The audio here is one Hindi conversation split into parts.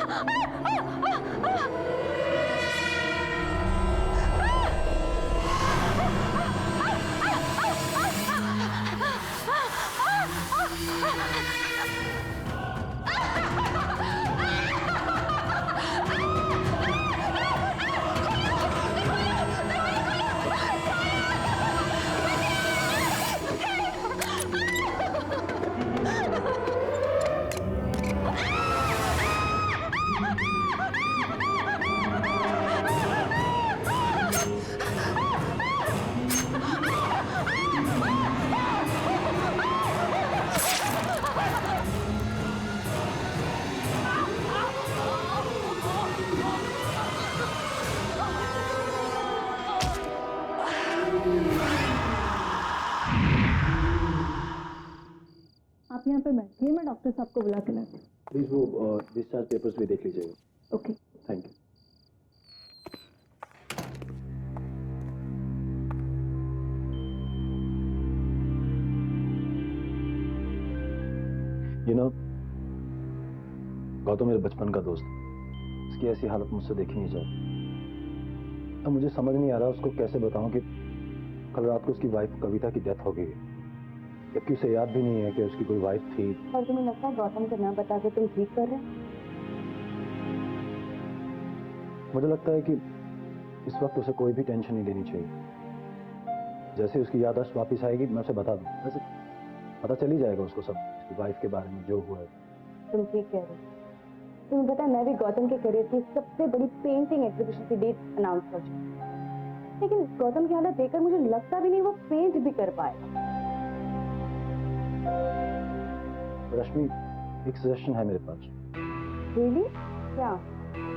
आप यहाँ पे बैठिए, मैं डॉक्टर साहब को बुला के लाती हूँ। प्लीज वो डिस्चार्ज पेपर्स भी देख लीजिएगा। ओके। Thank you. गौतम मेरे बचपन का दोस्त, इसकी ऐसी हालत मुझसे देखी नहीं जाती। अब मुझे समझ नहीं आ रहा उसको कैसे बताऊं कि कल रात को उसकी वाइफ कविता की डेथ हो गई, जबकि उसे याद भी नहीं है कि उसकी कोई वाइफ थी। और तुम्हें लगता है गौतम को ना बता के तुम ठीक कर रहे हो? मुझे लगता है कि इस वक्त उसे कोई भी टेंशन नहीं लेनी चाहिए। जैसे उसकी याददाश्त वापस आएगी मैं उसे बता दूं, वैसे पता चल ही जाएगा उसको सब उसकी वाइफ के बारे में जो हुआ है। तुम ठीक कह रहे हो। तुम्हें पता है मैं भी गौतम के करियर की सबसे बड़ी पेंटिंग एग्जीबिशन की डेट अनाउंस कर चुकी हूँ, लेकिन गौतम की हालत देखकर मुझे लगता भी नहीं वो पेंट भी कर पाएगा। रश्मि, एक सजेशन है मेरे पास। रियली? क्या?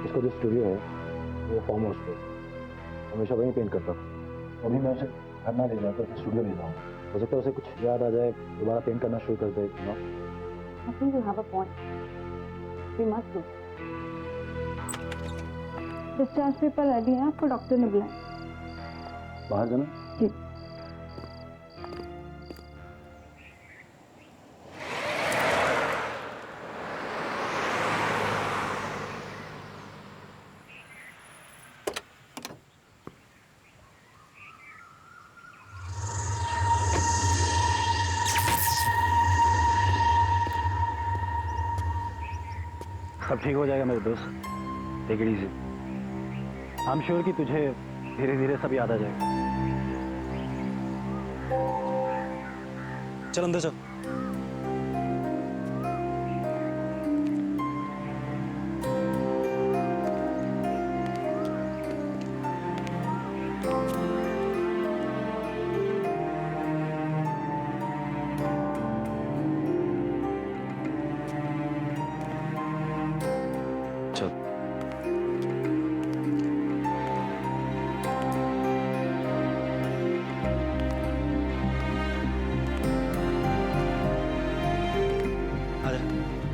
उसका जो स्टूडियो है वो फार्म हाउस पे, हमेशा वहीं पेंट करता था। अभी मैं उसे घर ना ले जाकर उसे स्टूडियो ले जाऊँ, हो सकता है उसे कुछ याद आ जाए, दोबारा पेंट करना शुरू कर दे। I think you have a point. We must do. Discharge paper ready है, आपको डॉक्टर ने बुलाया। बाहर जाना? जी। सब ठीक हो जाएगा मेरे दोस्त, take it easy. I am sure कि तुझे धीरे धीरे सब याद आ जाएगा। चल अंदर चल।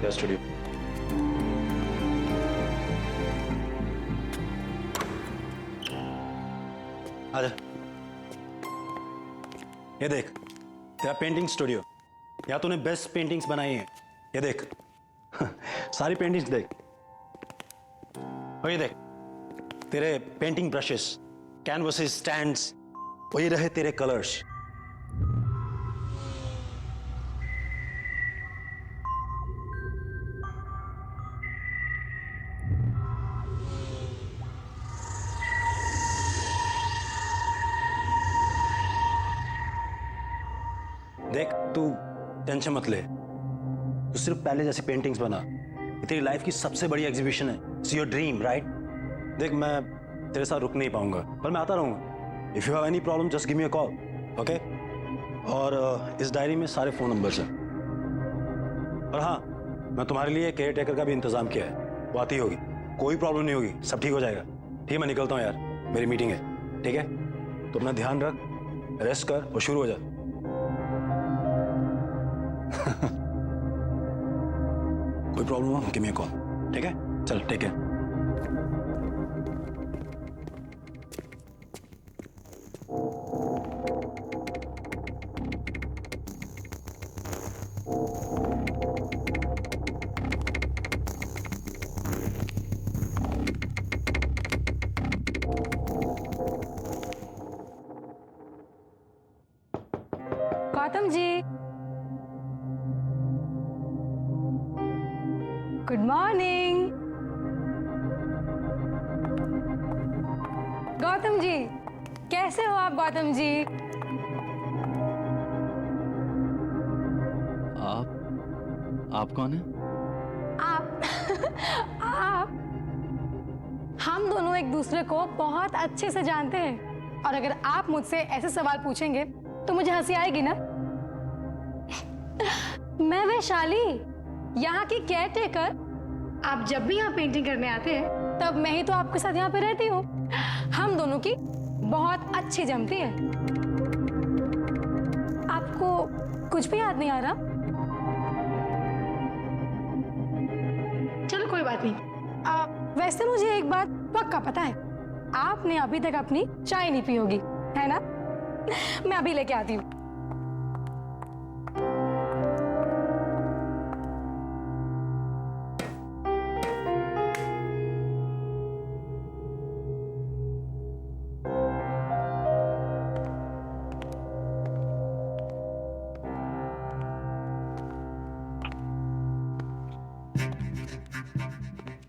स्टूडियो आजा। ये देख तेरा पेंटिंग स्टूडियो, या तूने बेस्ट पेंटिंग्स बनाई हैं। ये देख सारी पेंटिंग्स देख, और ये देख तेरे पेंटिंग ब्रशेस, कैनवसेस, स्टैंड्स, वही रहे तेरे कलर्स। देख तू टेंशन मत ले, तू सिर्फ पहले जैसी पेंटिंग्स बना। ये तेरी लाइफ की सबसे बड़ी एग्जीबिशन है। It's your dream, right? देख मैं तेरे साथ रुक नहीं पाऊंगा, पर मैं आता रहूंगा। If you have any problem just give me a call, okay? और इस डायरी में सारे फोन नंबर्स हैं। और हाँ, मैं तुम्हारे लिए केयर टेकर का भी इंतजाम किया है, वो आती होगी। कोई प्रॉब्लम नहीं होगी, सब ठीक हो जाएगा। ठीक है, मैं निकलता हूँ यार, मेरी मीटिंग है। ठीक है, तो अपना ध्यान रख, रेस्ट कर और शुरू हो जा। कोई प्रॉब्लम हो गिव मी अ कॉल, ठीक है? चल take care. Gautam ji, good morning. Gautam ji, कैसे हो आप गौतम जी? आप कौन है? आप आप हम दोनों एक दूसरे को बहुत अच्छे से जानते हैं और अगर आप मुझसे ऐसे सवाल पूछेंगे तो मुझे हंसी आएगी ना। मैं वैशाली, यहाँ की केयर टेकर। आप जब भी यहाँ पेंटिंग करने आते हैं तब मैं ही तो आपके साथ यहाँ पे रहती हूँ। हम दोनों की बहुत अच्छी जमती है। आपको कुछ भी याद नहीं आ रहा? चलो कोई बात नहीं। वैसे मुझे एक बात पक्का पता है, आपने अभी तक अपनी चाय नहीं पी होगी, है ना? मैं अभी लेके आती हूँ।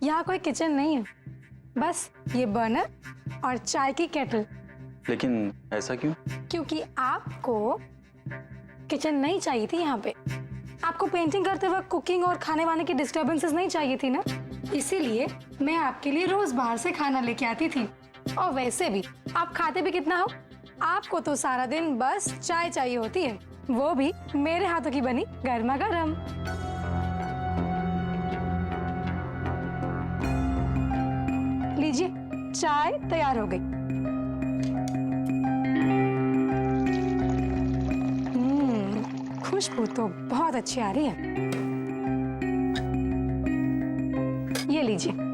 यहाँ कोई किचन नहीं है, बस ये बर्नर और चाय की केटल। लेकिन ऐसा क्यों? क्योंकि आपको किचन नहीं चाहिए थी यहाँ पे। आपको पेंटिंग करते वक्त कुकिंग और खाने वाने की डिस्टरबेंसेस नहीं चाहिए थी ना, इसीलिए मैं आपके लिए रोज बाहर से खाना लेके आती थी। और वैसे भी आप खाते भी कितना हो, आपको तो सारा दिन बस चाय चाहिए होती है, वो भी मेरे हाथों की बनी गर्मा गर्म। लीजिए, चाय तैयार हो गई। खुशबू तो बहुत अच्छी आ रही है। ये लीजिए।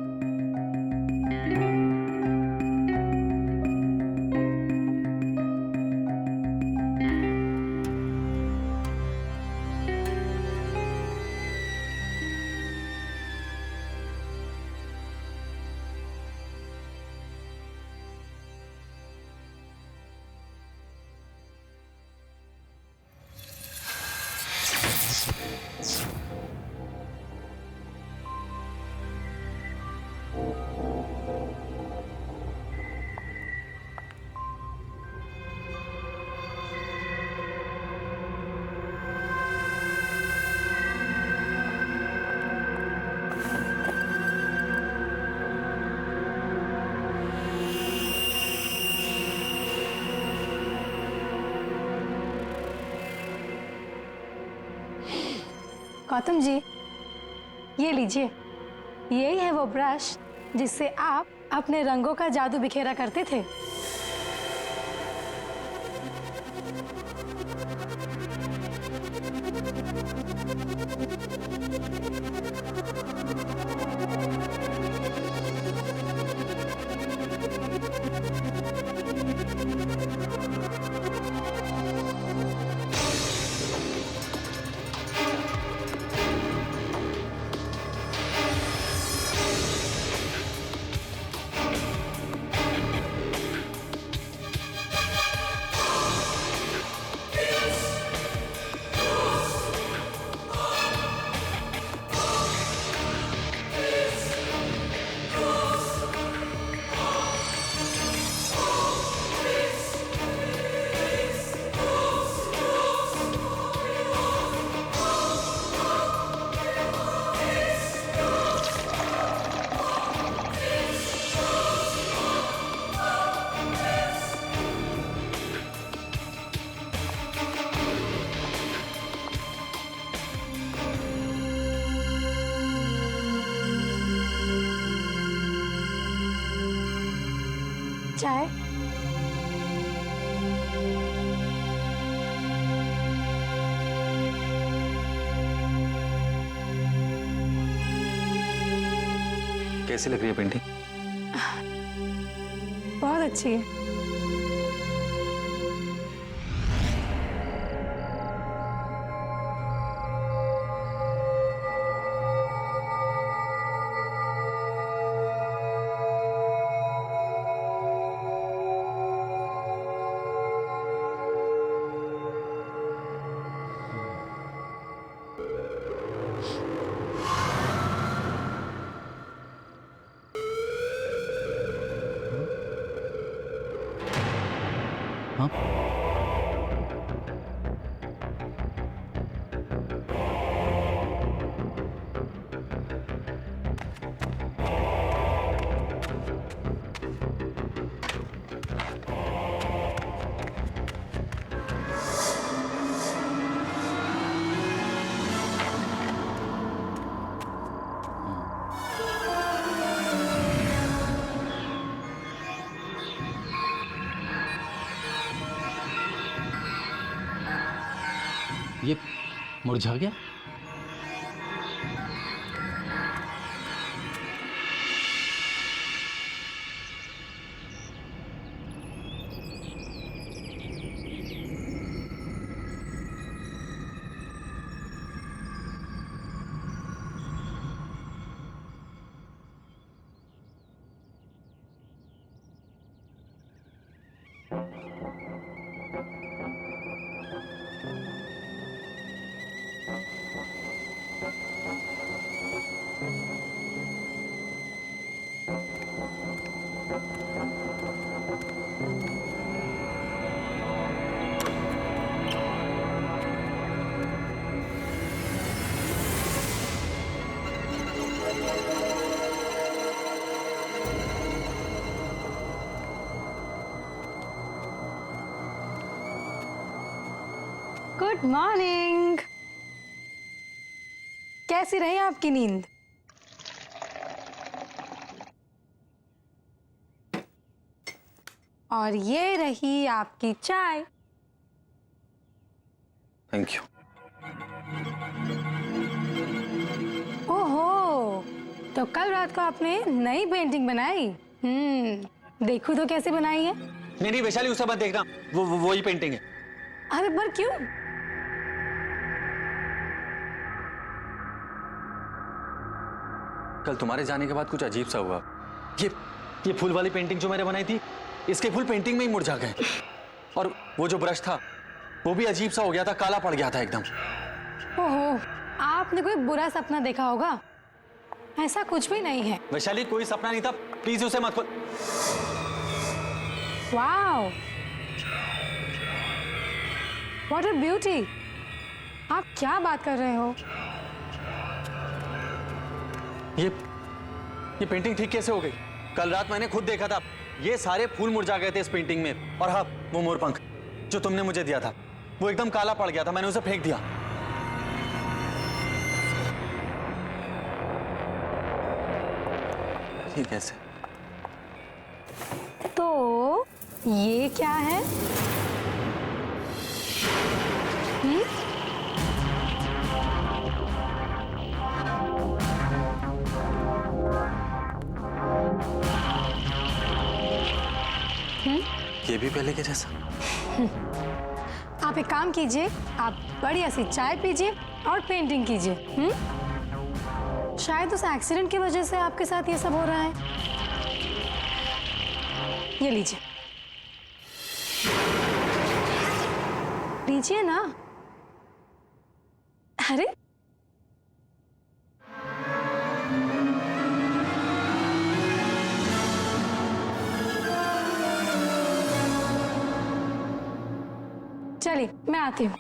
गौतम जी, ये लीजिए। यही है वो ब्रश जिससे आप अपने रंगों का जादू बिखेरा करते थे। चाय? कैसी लग रही है पेंटिंग? बहुत अच्छी है। हाँ? ये मुरझा गया? Good morning. कैसी रही आपकी नींद? और ये रही आपकी चाय। Thank you. ओहो, तो कल रात को आपने नई पेंटिंग बनाई? देखूं तो कैसे बनाई है? नहीं वैशाली, उसे मत देखना, वो ही पेंटिंग है। अरे पर क्यों? कल तुम्हारे जाने के बाद कुछ अजीब सा हुआ। ये फूल वाली पेंटिंग जो मैंने बनाई थी, इसके फूल पेंटिंग में ही मुरझा गए। और वो जो ब्रश था वो भी अजीब सा हो गया था, काला पड़ गया था एकदम। ओहो, आपने कोई बुरा सपना देखा होगा। ऐसा कुछ भी नहीं है। वैशाली, कोई सपना नहीं था, प्लीज उसे मत खोल। Wow, what a beauty. आप क्या बात कर रहे हो? ये पेंटिंग ठीक कैसे हो गई? कल रात मैंने खुद देखा था, ये सारे फूल मुरझा गए थे इस पेंटिंग में। और हाँ, वो मोरपंख जो तुमने मुझे दिया था वो एकदम काला पड़ गया था, मैंने उसे फेंक दिया। ये कैसे? तो ये क्या है? ये भी पहले के जैसा। आप एक काम कीजिए, आप बढ़िया सी चाय पीजिए और पेंटिंग कीजिए। शायद उस एक्सीडेंट की वजह से आपके साथ ये सब हो रहा है। ये लीजिए, लीजिए ना। अरे चलिए, मैं आती हूँ।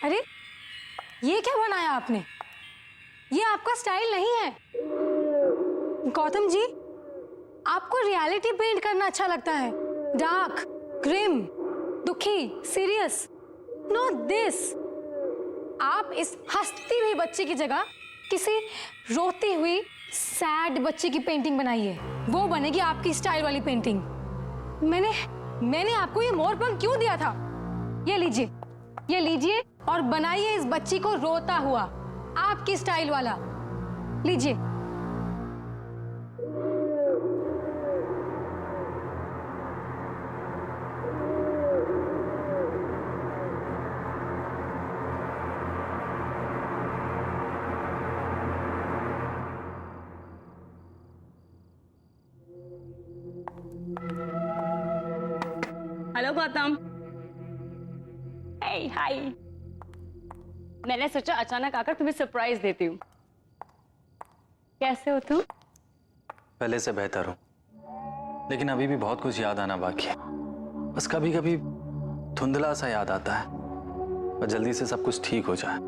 अरे ये क्या बनाया आपने? ये आपका स्टाइल नहीं है। गौतम जी, आपको रियलिटी पेंट करना अच्छा लगता है, डार्क, ग्रिम, दुखी, सीरियस, नॉट दिस। आप इस हंसती हुई बच्ची की जगह किसी रोती हुई सैड बच्ची की पेंटिंग बनाइए। वो बनेगी आपकी स्टाइल वाली पेंटिंग। मैंने आपको ये मोरपंख क्यों दिया था? ये लीजिए और बनाइए इस बच्ची को रोता हुआ, आपकी स्टाइल वाला। लीजिए। हेलो गौतम। हाय। मैंने सोचा अचानक आकर तुम्हें सरप्राइज देती हूँ। कैसे हो तुम? पहले से बेहतर हूँ, लेकिन अभी भी बहुत कुछ याद आना बाकी है। बस कभी कभी धुंधला सा याद आता है, पर जल्दी से सब कुछ ठीक हो जाए।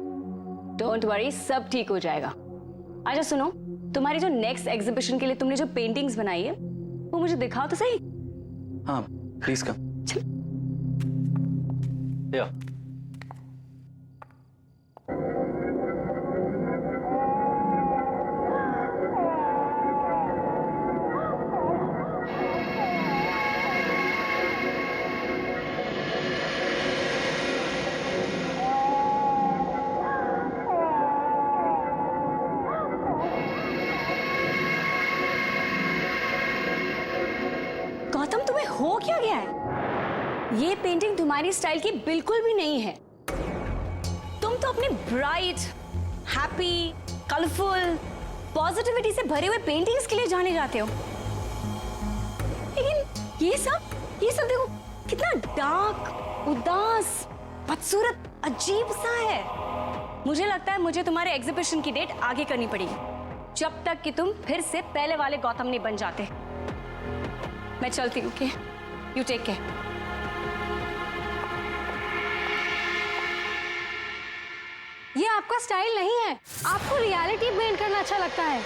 डोंट वरी, सब ठीक हो जाएगा। अच्छा सुनो, तुम्हारी जो नेक्स्ट एग्जीबिशन के लिए तुमने जो पेंटिंग्स बनाई है वो मुझे दिखाओ तो सही। हाँ प्लीज कम। या गौतम, तुम्हें हो क्या गया है? ये पेंटिंग तुम्हारी स्टाइल की बिल्कुल भी नहीं है। तुम तो अपने ब्राइट, हैप्पी, कलरफुल, पॉजिटिविटी से भरे हुए पेंटिंग्स के लिए जाने जाते हो, लेकिन ये सब देखो कितना डार्क, उदास, बदसूरत, अजीब सा है। मुझे लगता है मुझे तुम्हारे एग्जीबिशन की डेट आगे करनी पड़ेगी, जब तक कि तुम फिर से पहले वाले गौतम नहीं बन जाते। मैं चलती हूँ, यू टेक केयर। ये आपका स्टाइल नहीं है। आपको रियलिटी पेंट करना अच्छा लगता है।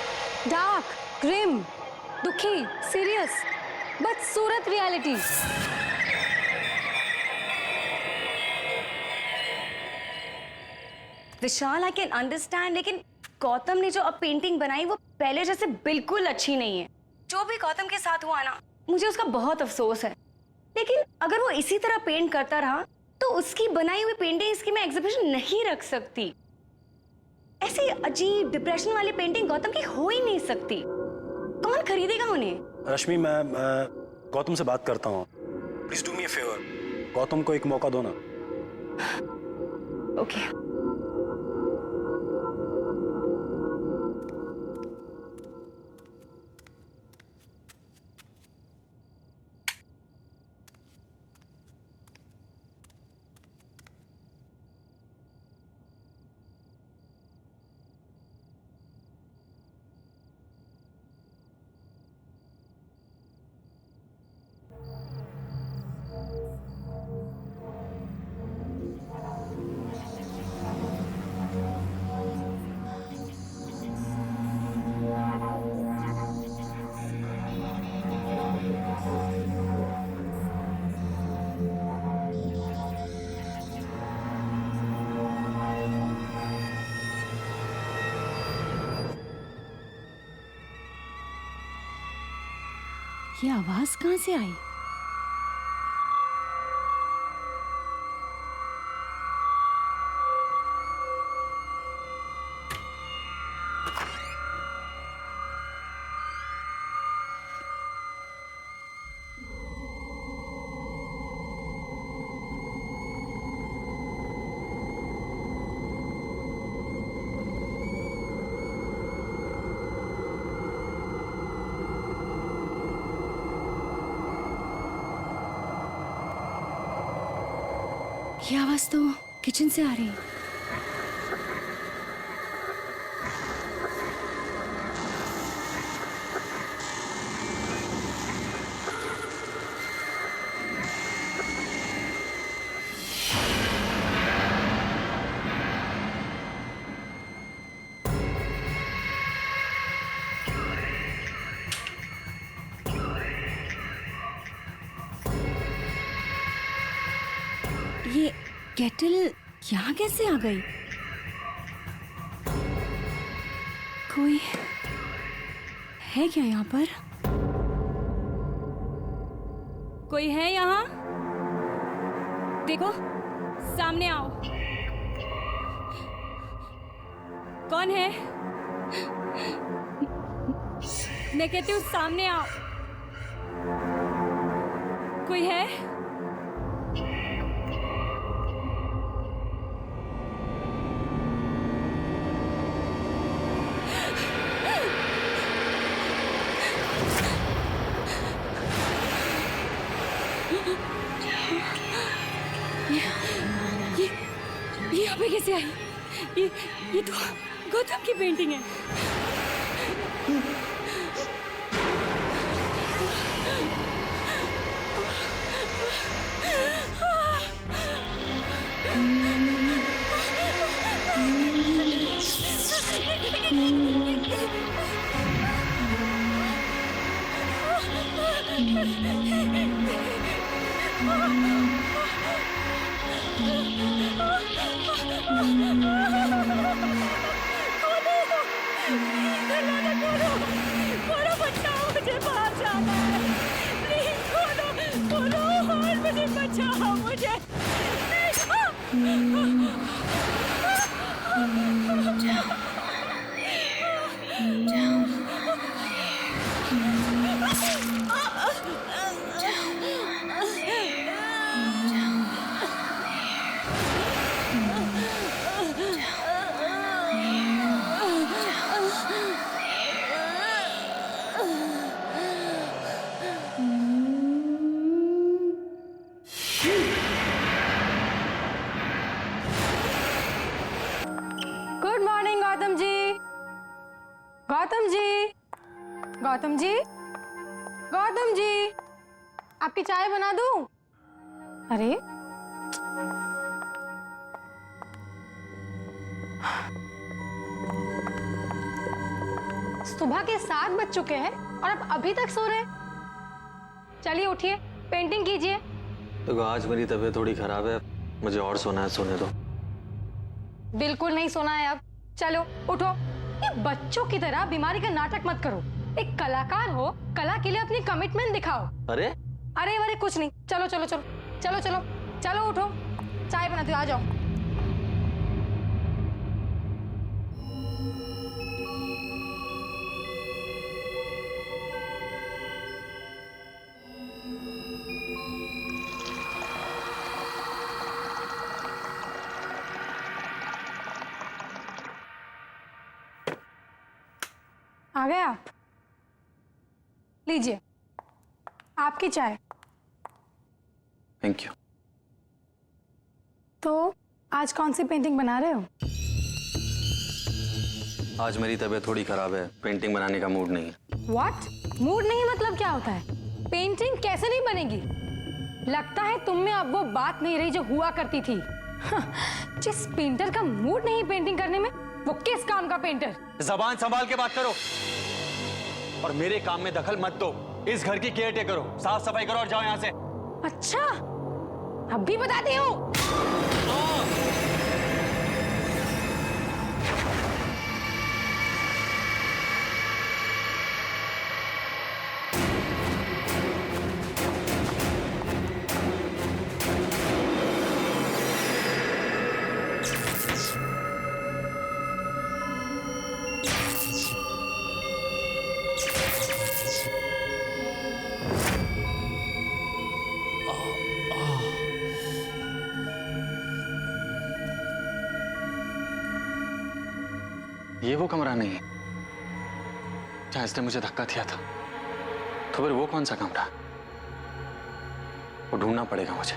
डार्क, ग्रिम, दुखी, सीरियस, बदसूरत reality. Vishal, I can understand, लेकिन गौतम ने जो अब पेंटिंग बनाई वो पहले जैसे बिल्कुल अच्छी नहीं है। जो भी गौतम के साथ हुआ ना, मुझे उसका बहुत अफसोस है। लेकिन अगर वो इसी तरह पेंट करता रहा तो उसकी बनाई हुई पेंटिंग्स की मैं एग्जीबिशन नहीं रख सकती। ऐसी अजीब डिप्रेशन वाली पेंटिंग गौतम की हो ही नहीं सकती। कौन खरीदेगा उन्हें? रश्मि, मैं गौतम से बात करता हूँ। Please do me a favour, Gautam को एक मौका दो ना। ओके। ये आवाज कहां से आई? ये आवाज तो किचन से आ रही है। केटल यहाँ कैसे आ गई? कोई है क्या यहाँ पर? कोई है यहाँ? देखो, सामने आओ। कौन है? मैं कहती हूँ सामने आओ। कोई है? ये यहाँ पे कैसे आई? ये तो गौतम की पेंटिंग है। मुझे बाहर जाना है। प्लीज खोलो और मुझे बचाओ। मुझे गुड मॉर्निंग गौतम जी। गौतम जी, गौतम जी, गौतम जी, आपकी चाय बना दूं? अरे सुबह के 7 बज चुके हैं और आप अभी तक सो रहे हैं। चलिए उठिए, पेंटिंग कीजिए। तो आज मेरी तबीयत थोड़ी खराब है, मुझे और सोना है, सोने दो। बिल्कुल नहीं सोना है अब। चलो उठो। ये बच्चों की तरह बीमारी का नाटक मत करो। एक कलाकार हो, कला के लिए अपनी कमिटमेंट दिखाओ। अरे अरे कुछ नहीं। चलो चलो चलो चलो चलो चलो उठो, चाय बनाती हूँ, आ जाओ। आ गए आप? लीजिए आपकी चाय। Thank you. तो आज कौन सी पेंटिंग बना रहे हो? आज मेरी तबीयत थोड़ी खराब है, पेंटिंग बनाने का मूड नहीं है। व्हाट? मूड नहीं मतलब क्या होता है? पेंटिंग कैसे नहीं बनेगी? लगता है तुम में अब वो बात नहीं रही जो हुआ करती थी। जिस पेंटर का मूड नहीं पेंटिंग करने में, वो किस काम का पेंटर? जबान संभाल के बात करो और मेरे काम में दखल मत दो। इस घर की केयर टेकर करो, साफ सफाई करो और जाओ यहाँ से। अच्छा, अब भी बताती हूँ। ये वो कमरा नहीं है जहां इसने मुझे धक्का दिया था। तो फिर वो कौन सा कमरा? वो ढूंढना पड़ेगा मुझे।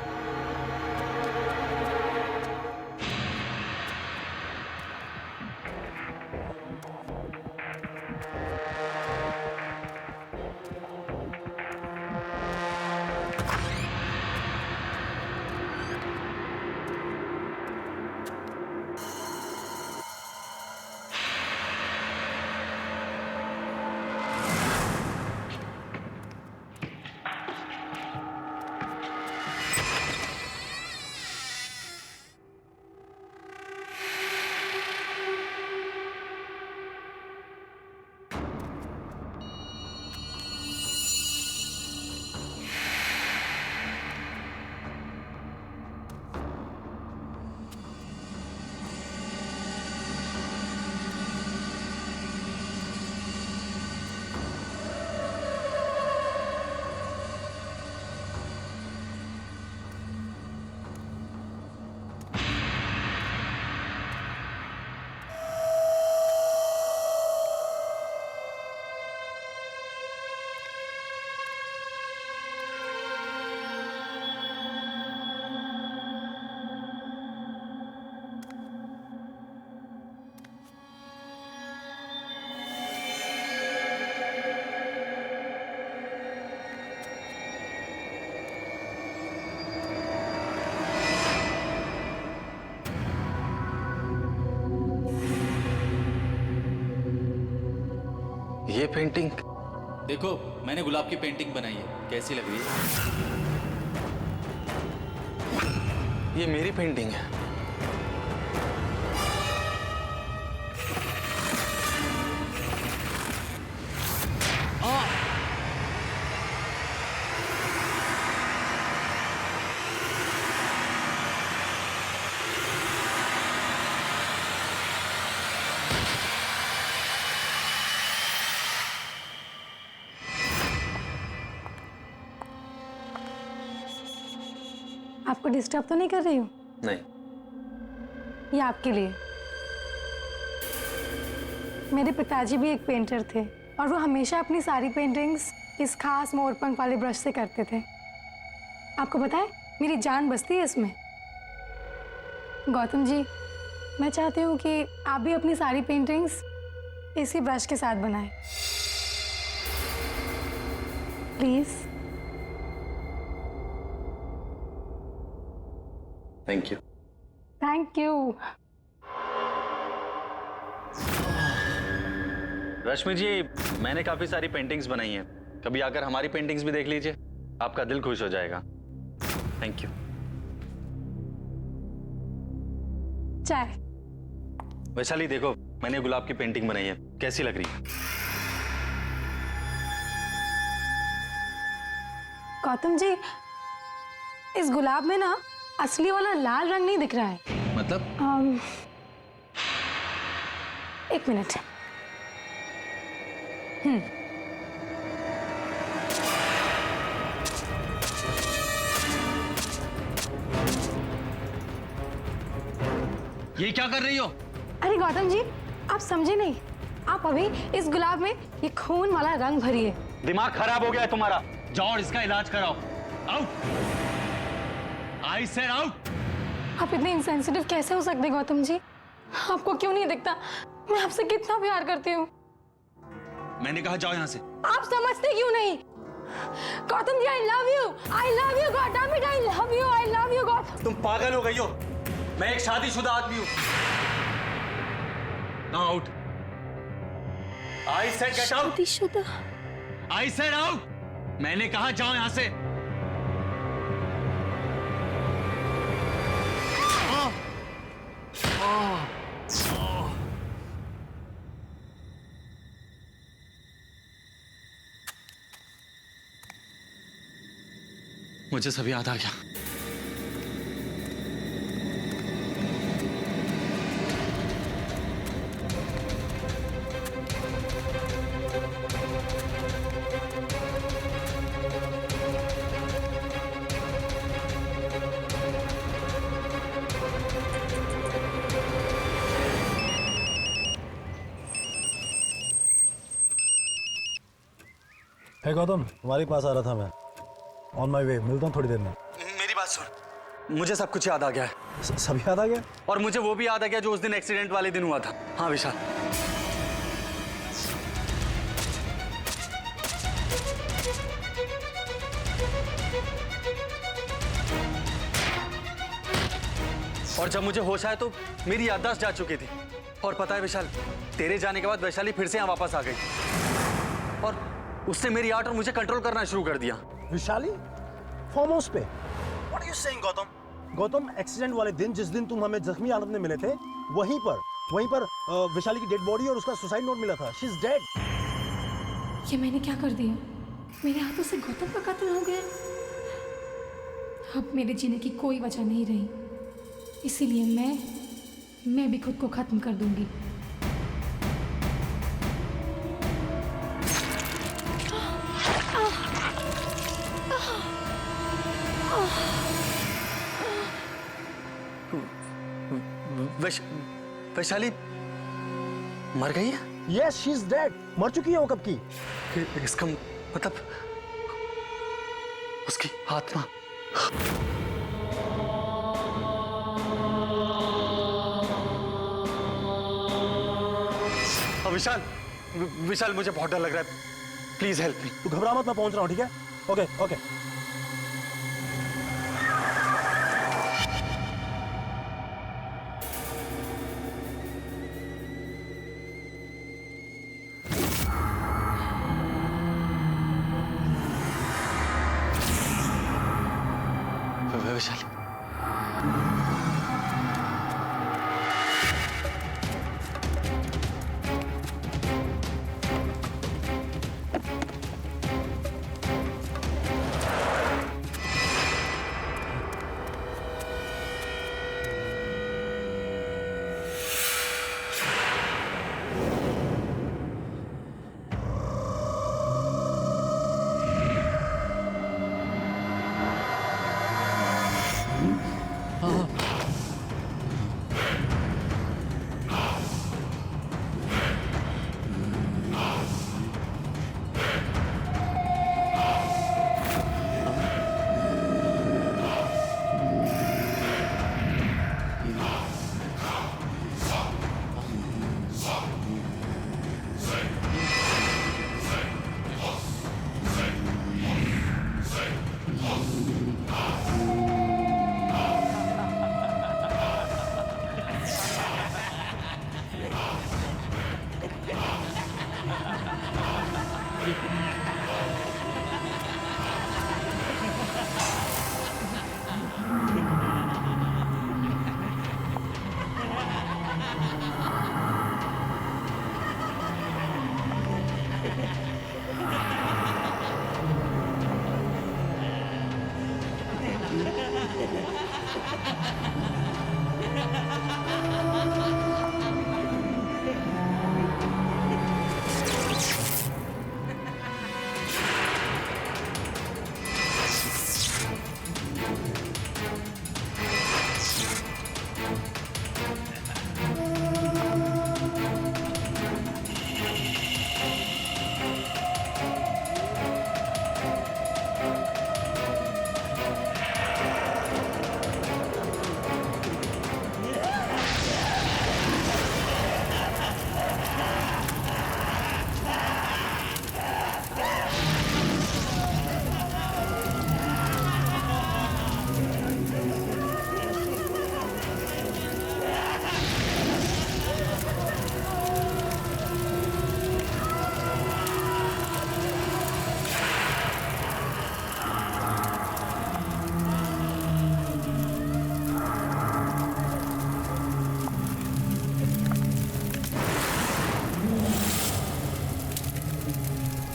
पेंटिंग। देखो मैंने गुलाब की पेंटिंग बनाई है, कैसी लग रही है? ये मेरी पेंटिंग है। आपको डिस्टर्ब तो नहीं कर रही हूँ? नहीं। ये आपके लिए। मेरे पिताजी भी एक पेंटर थे और वो हमेशा अपनी सारी पेंटिंग्स इस खास मोरपंख वाले ब्रश से करते थे। आपको पता है मेरी जान बसती है इसमें। गौतम जी, मैं चाहती हूँ कि आप भी अपनी सारी पेंटिंग्स इसी ब्रश के साथ बनाएं। Please. Thank you. Thank you. Rashmi ji, मैंने काफी सारी पेंटिंग्स बनाई हैं, कभी आकर हमारी पेंटिंग्स भी देख लीजिए, आपका दिल खुश हो जाएगा। Thank you. चाय। वैशाली देखो, मैंने गुलाब की पेंटिंग बनाई है, कैसी लग रही है? गौतम जी, इस गुलाब में ना असली वाला लाल रंग नहीं दिख रहा है। मतलब? एक मिनट। ये क्या कर रही हो? अरे गौतम जी, आप समझे नहीं। आप अभी इस गुलाब में ये खून वाला रंग भरिए। दिमाग खराब हो गया है तुम्हारा, जाओ और इसका इलाज कराओ। आउट। I said out. आप इतने इंसेंसिटिव कैसे हो सकते गौतम जी? आपको क्यों नहीं दिखता मैं आपसे कितना प्यार करती हूँ? मैंने कहा जाओ यहाँ से। आप समझते क्यों नहीं? Gautam ji, I love you God, I love you Gautam. तुम पागल हो गई हो? मैं एक शादीशुदा आदमी हूँ। Now out. I said get out. शादीशुदा? I said out. मैंने कहा जाओ यहाँ से। मुझे सब याद आ गया। हे गौतम, तुम्हारे पास आ रहा था मैं। ऑन माई वे, मिलता हूँ थोड़ी देर में। मेरी बात सुन, मुझे सब कुछ याद आ गया है। सब याद आ गया? और मुझे वो भी याद आ गया जो उस दिन एक्सीडेंट वाले दिन हुआ था। हाँ विशाल, और जब मुझे होश आया तो मेरी याददाश्त जा चुकी थी। और पता है विशाल, तेरे जाने के बाद वैशाली फिर से यहाँ वापस आ गई और उसने मेरी आर्ट और मुझे कंट्रोल करना शुरू कर दिया। विशाली फार्म हाउस पे? What are you saying, Gautam? Gautam, accident वाले दिन, जिस दिन तुम हमें जख्मी हालत में मिले थे, वहीं पर विशाली की डेड बॉडी और उसका सुसाइड नोट मिला था। She is dead. ये मैंने क्या कर दिया? मेरे हाथों से गौतम का कत्ल हो गया। अब मेरे जीने की कोई वजह नहीं रही, इसीलिए मैं भी खुद को खत्म कर दूंगी। वैशाली मर गई है? Yes, she is dead. मर चुकी है वो कब की। इसका मतलब उसकी आत्मा। विशाल, विशाल मुझे बहुत डर लग रहा है, प्लीज हेल्प मी। तू घबरा मत, मैं पहुंच रहा हूँ, ठीक है? Okay okay.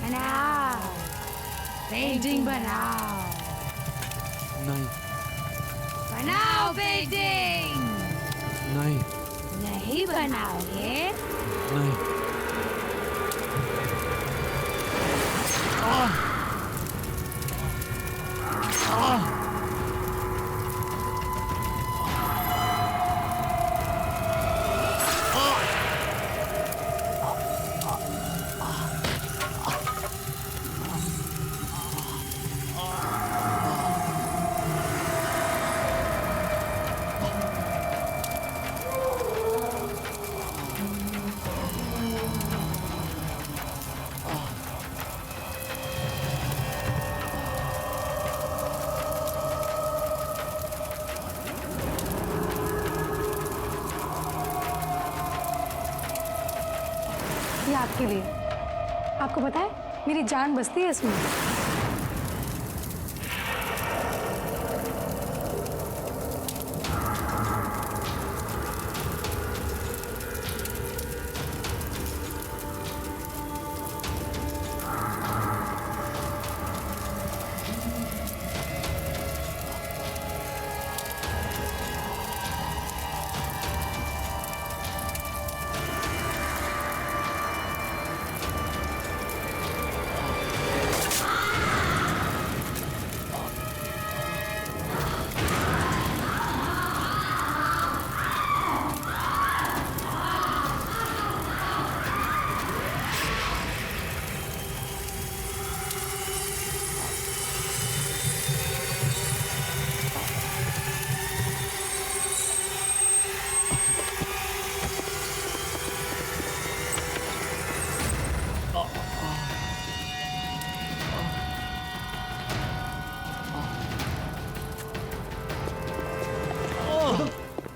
बनाओ, पेंटिंग बनाओ, नहीं बनाओ पेंटिंग। नहीं नहीं बनाओगे नहीं ये आपके लिए। आपको पता है मेरी जान बसती है इसमें।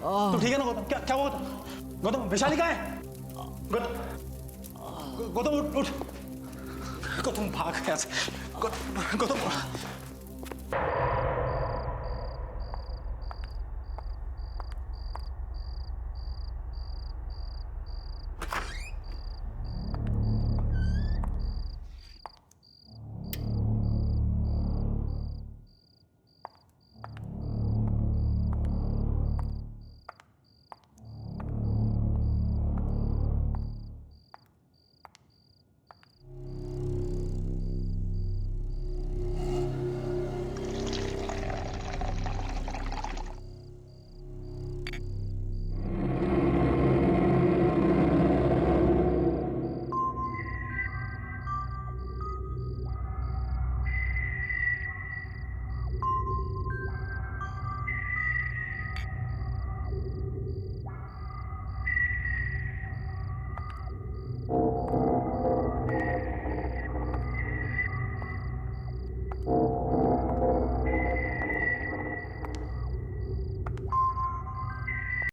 तुम ठीक है ना गौतम? क्या क्या हुआ गौतम? गौतम वैशाली कहाँ है? गौतम गौतम उठ उठ। गौतम भाग यहाँ से। गौतम